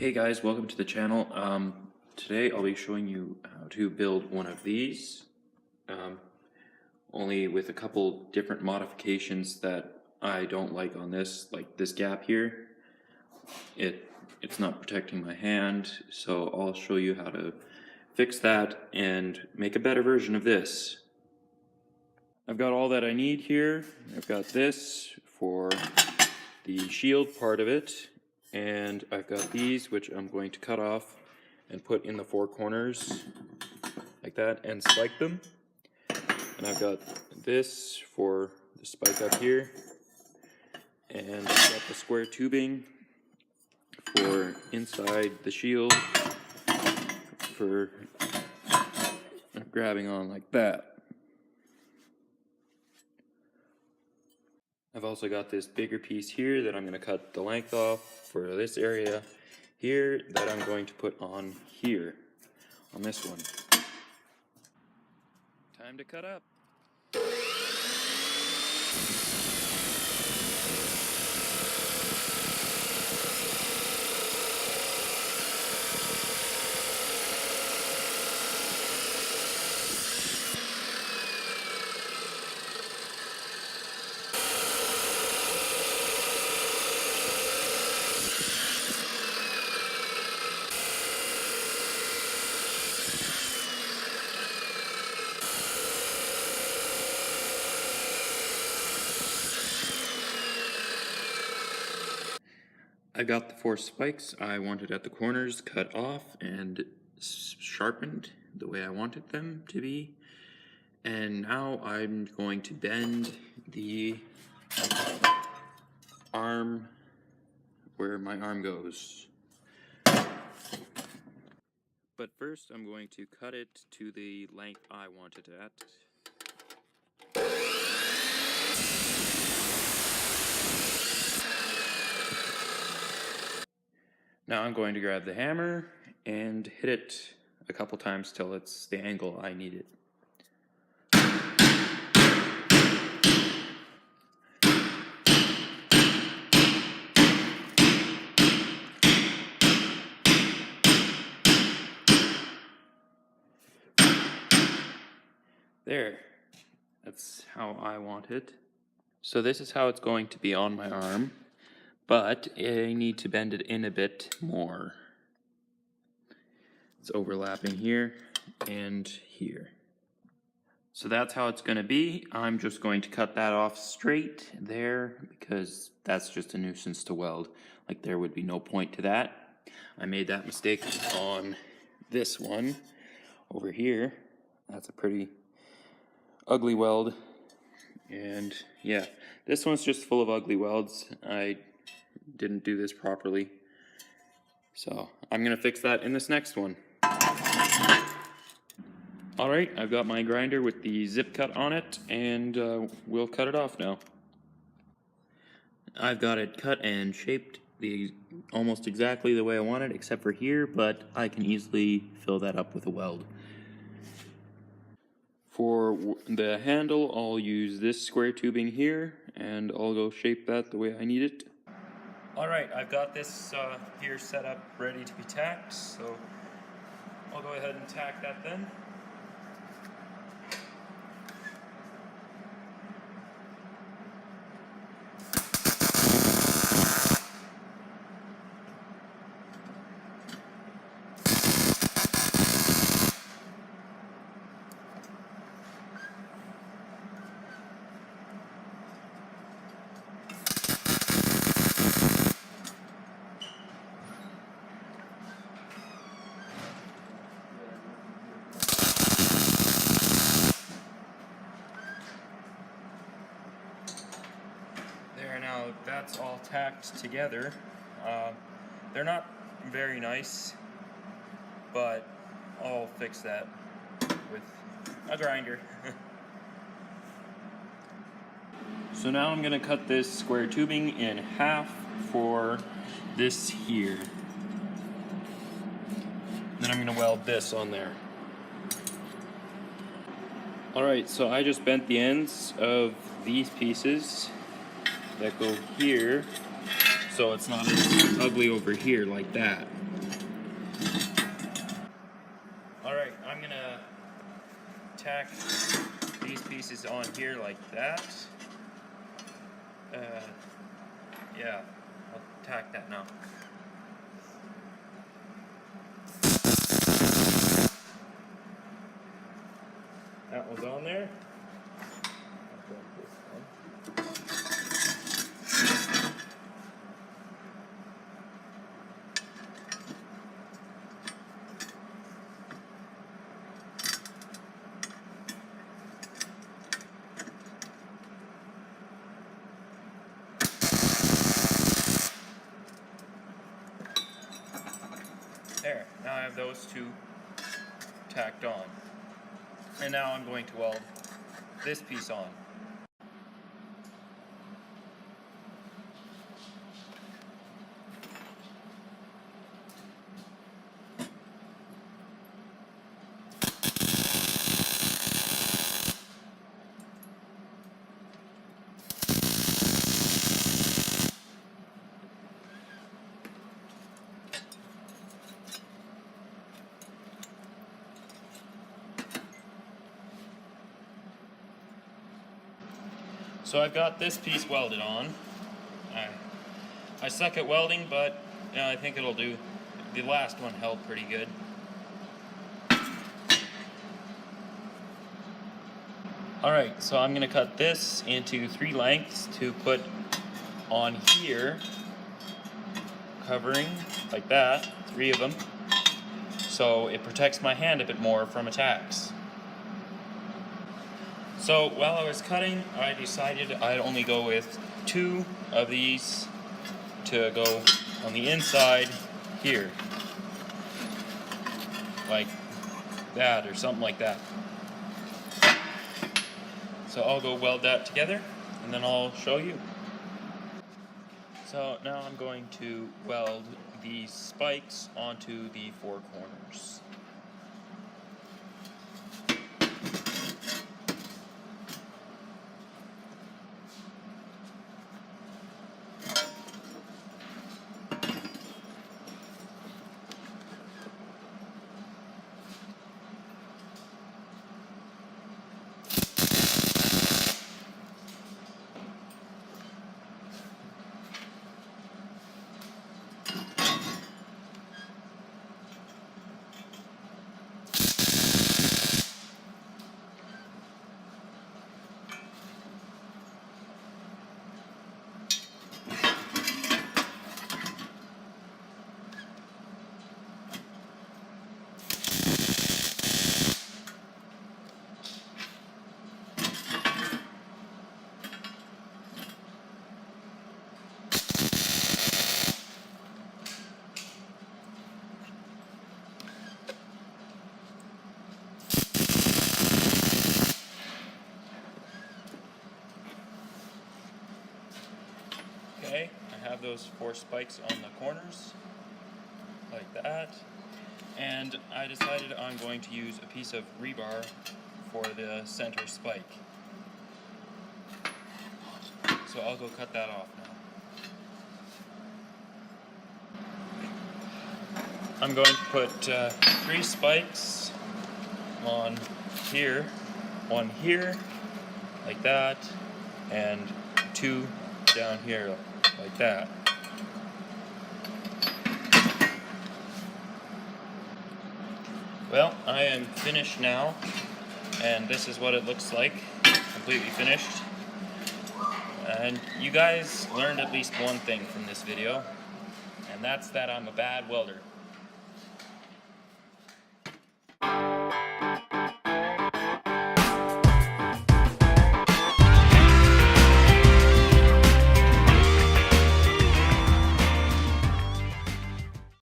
Hey guys, welcome to the channel. Today I'll be showing you how to build one of these, only with a couple different modifications that I don't like on this, like this gap here. It's not protecting my hand, so I'll show you how to fix that and make a better version of this. I've got all that I need here. I've got this for the shield part of it, and I've got these which I'm going to cut off and put in the four corners like that and spike them. And I've got this for the spike up here, and I've got the square tubing for inside the shield for grabbing on like that. I've also got this bigger piece here that I'm going to cut the length off for this area here that I'm going to put on here, on this one. Time to cut up. I got the four spikes I wanted at the corners cut off and sharpened the way I wanted them to be. And now I'm going to bend the arm where my arm goes. But first I'm going to cut it to the length I want it at. Now I'm going to grab the hammer and hit it a couple times till it's the angle I need it. There, that's how I want it. So this is how it's going to be on my arm. But I need to bend it in a bit more. It's overlapping here and here. So that's how it's going to be. I'm just going to cut that off straight there because that's just a nuisance to weld. Like, there would be no point to that. I made that mistake on this one over here. That's a pretty ugly weld. And yeah, this one's just full of ugly welds. I didn't do this properly, so I'm gonna fix that in this next one. Alright, I've got my grinder with the zip cut on it, and we'll cut it off now. I've got it cut and shaped almost exactly the way I want it, except for here, but I can easily fill that up with a weld. For the handle, I'll use this square tubing here, and I'll go shape that the way I need it. Alright, I've got this here set up ready to be tacked, so I'll go ahead and tack that then. Now that's all tacked together. They're not very nice, but I'll fix that with a grinder. So now I'm gonna cut this square tubing in half for this here. Then I'm gonna weld this on there. Alright, so I just bent the ends of these pieces that go here, so it's not as ugly over here like that. tack these pieces on here like that. Yeah, I'll tack that now. That one's on there. There, now I have those two tacked on. And now I'm going to weld this piece on. So I've got this piece welded on. I suck at welding, but I think it'll do. The last one held pretty good. Alright, so I'm going to cut this into 3 lengths to put on here, covering like that, 3 of them, so it protects my hand a bit more from attacks. So while I was cutting, I decided I'd only go with 2 of these to go on the inside here, like that or something like that. So I'll go weld that together and then I'll show you. So now I'm going to weld these spikes onto the 4 corners. Okay, I have those 4 spikes on the corners, like that. And I decided I'm going to use a piece of rebar for the center spike. So I'll go cut that off now. I'm going to put 3 spikes on here, 1 here, like that, and 2 down here, like that. Well, I am finished now, and this is what it looks like, completely finished. And you guys learned at least one thing from this video, and that's that I'm a bad welder.